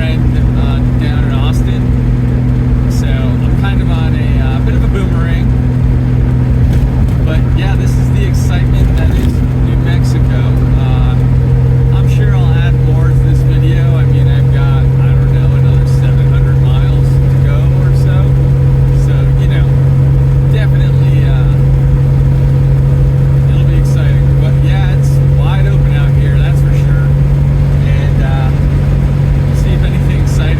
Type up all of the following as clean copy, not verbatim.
friend down in Austin. So I'm kind of on a bit of a boomerang. But yeah, this is the excitement that is New Mexico. I'm sure I'll add more to this video. I mean, I've got, I don't know, another 700 miles to go or so. So, you know, definitely it'll be exciting. But yeah, it's wide open out here, that's for sure. And see if anything exciting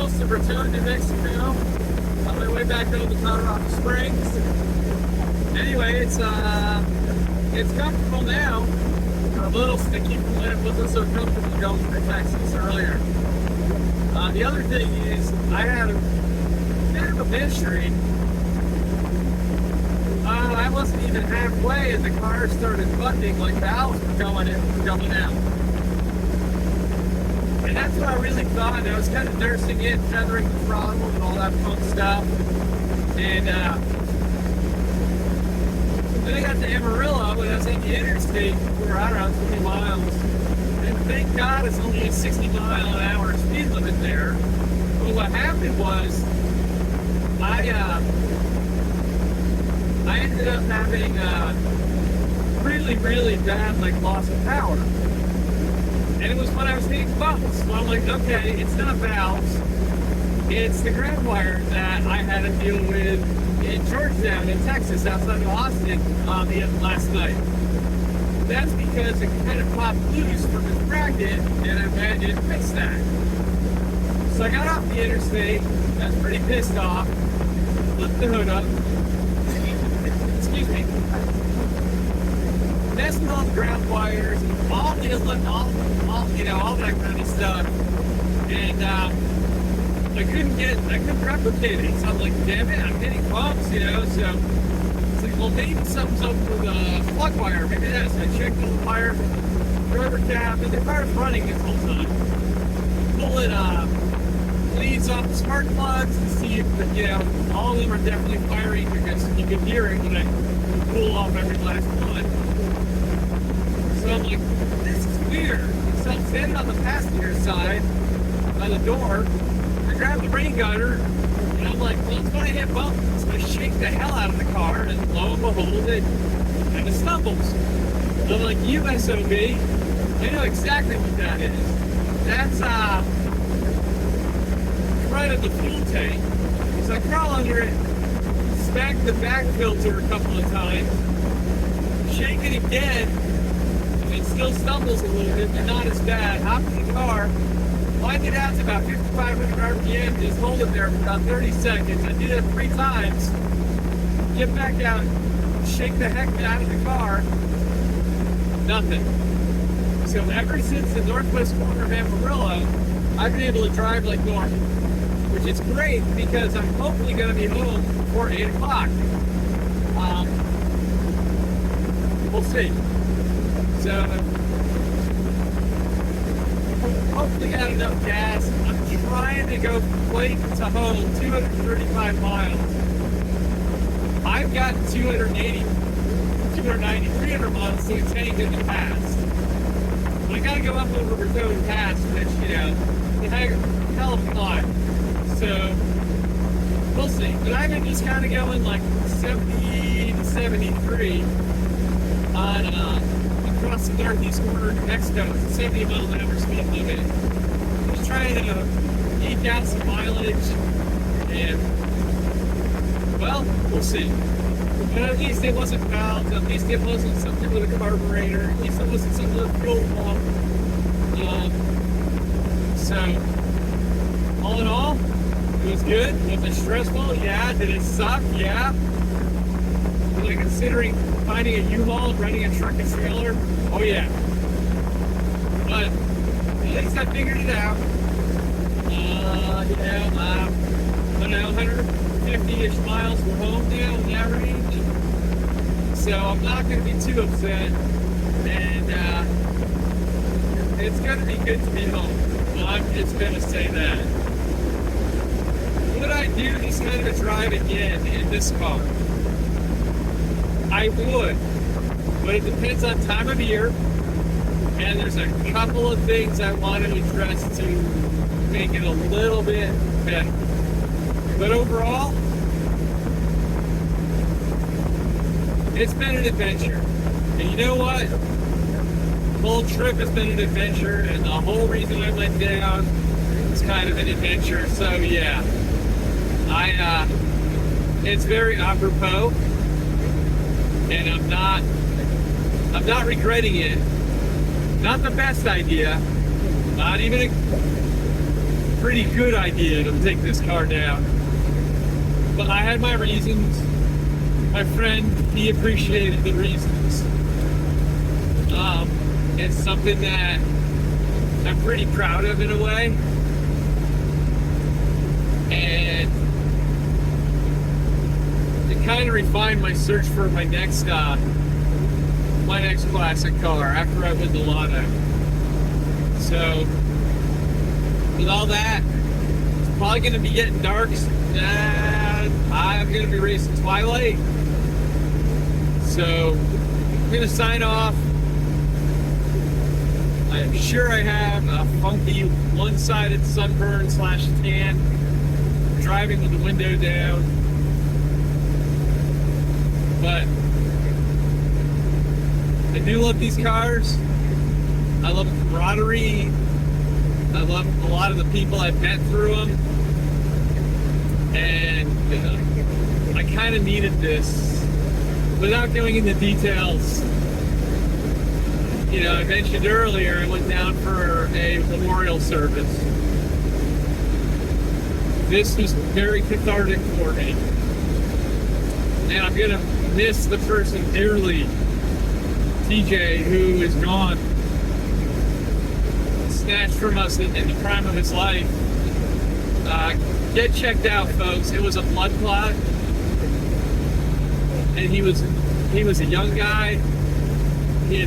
Coast of Raton, New Mexico, on my way back over to Colorado Springs. Anyway, it's comfortable now. A little sticky from when it wasn't so comfortable going to Texas earlier. The other thing is, I had a bit of a mystery. I wasn't even halfway and the car started buttoning like valves were going in and going out. And that's what I really thought. I was kind of nursing it, feathering the throttle and all that fun stuff. And then I got to Amarillo and I was on the interstate for around 20 miles. And thank God it's only a 60-mile-an-hour speed limit there. But what happened was, I ended up having really, really bad loss of power. And it was when I was hitting bumps. So I'm like, okay, it's not valves. It's the ground wire that I had to deal with in Georgetown, in Texas, outside of Austin, last night. That's because it kind of popped loose from its bracket, and I had to fix that. So I got off the interstate. I was pretty pissed off. Flipped the hood up. Excuse me. Messed with all the ground wires, all that kind of stuff. And I couldn't replicate it. So I'm like, damn it, I'm hitting bumps, so it's like, well, maybe something's up with the plug wire. Maybe that's. I checked all the wires from the rubber cap, and the car's running this whole time. Pulling leads off the spark plugs to see if, all of them are definitely firing because you can hear it when I pull off every last one. So I'm like, this is weird. So I'm standing on the passenger side by the door. I grab the rain gutter, and I'm like, well, it's going to hit bumps. It's going to shake the hell out of the car, and lo and behold, it kind of stumbles. And I'm like, you SOB, I know exactly what that is. That's right at the fuel tank. So I crawl under it, smack the back filter a couple of times, shake it again, and it still stumbles a little bit, but not as bad. Hop in the car, wind it out to about 5,500 RPM, just hold it there for about 30 seconds. I did it 3 times, get back out, shake the heck out of the car, nothing. So ever since the northwest corner of Amarillo, I've been able to drive like normal, which is great because I'm hopefully going to be home before 8 o'clock. We'll see. So, hopefully got enough gas. I'm trying to go from Lake to home 235 miles. I've got 280, 290, 300 miles to a tank in the past. But I gotta go up over Raton Pass, which, it's a hell of a climb. So, we'll see. But I've been just kind of going 70 to 73 on, across the northeast corner of New Mexico. It's a 70 mile an hour speed limit. Just trying to eke out some mileage, and, well, we'll see. But at least it wasn't valves, at least it wasn't something with a carburetor, at least it wasn't something with a fuel pump. So, all in all, it was good. Was it stressful? Yeah. Did it suck? Yeah. Was I considering finding a U-Haul and renting a truck and trailer? Oh yeah. But at least I figured it out. I don't know, 150-ish miles from home now in that range. So I'm not going to be too upset. And it's going to be good to be home. I'm just going to say that. Would I do this kind of a drive again in this car? I would, but it depends on time of year, and there's a couple of things I want to address to make it a little bit better. But overall, it's been an adventure. And you know what? The whole trip has been an adventure, and the whole reason I went down was kind of an adventure. So yeah, it's very apropos, and I'm not regretting it. Not the best idea, not even a pretty good idea to take this car down. But I had my reasons. My friend, he appreciated the reasons. It's something that I'm pretty proud of in a way. And it kind of refined my search for my next classic car after I win the lotto. So with all that, it's probably going to be getting dark. I'm going to be racing Twilight. So I'm going to sign off. I'm sure I have a funky one-sided sunburn / tan, driving with the window down. But I do love these cars. I love the camaraderie. I love a lot of the people I've met through them. And I kind of needed this. Without going into details, I mentioned earlier I went down for a memorial service. This was very cathartic for me. And I'm going to miss the person dearly, TJ, who is gone, snatched from us in the prime of his life. Get checked out, folks. It was a blood clot. And he was a young guy. He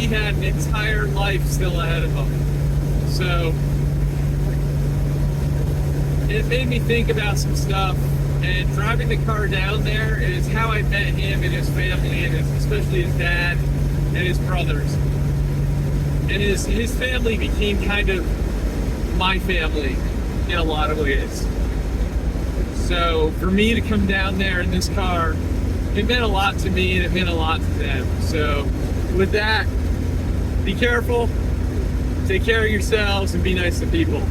had an entire life still ahead of him. So it made me think about some stuff. And driving the car down there is how I met him and his family, and especially his dad and his brothers. And his family became kind of my family in a lot of ways. So for me to come down there in this car, it meant a lot to me and it meant a lot to them. So with that, be careful, take care of yourselves, and be nice to people.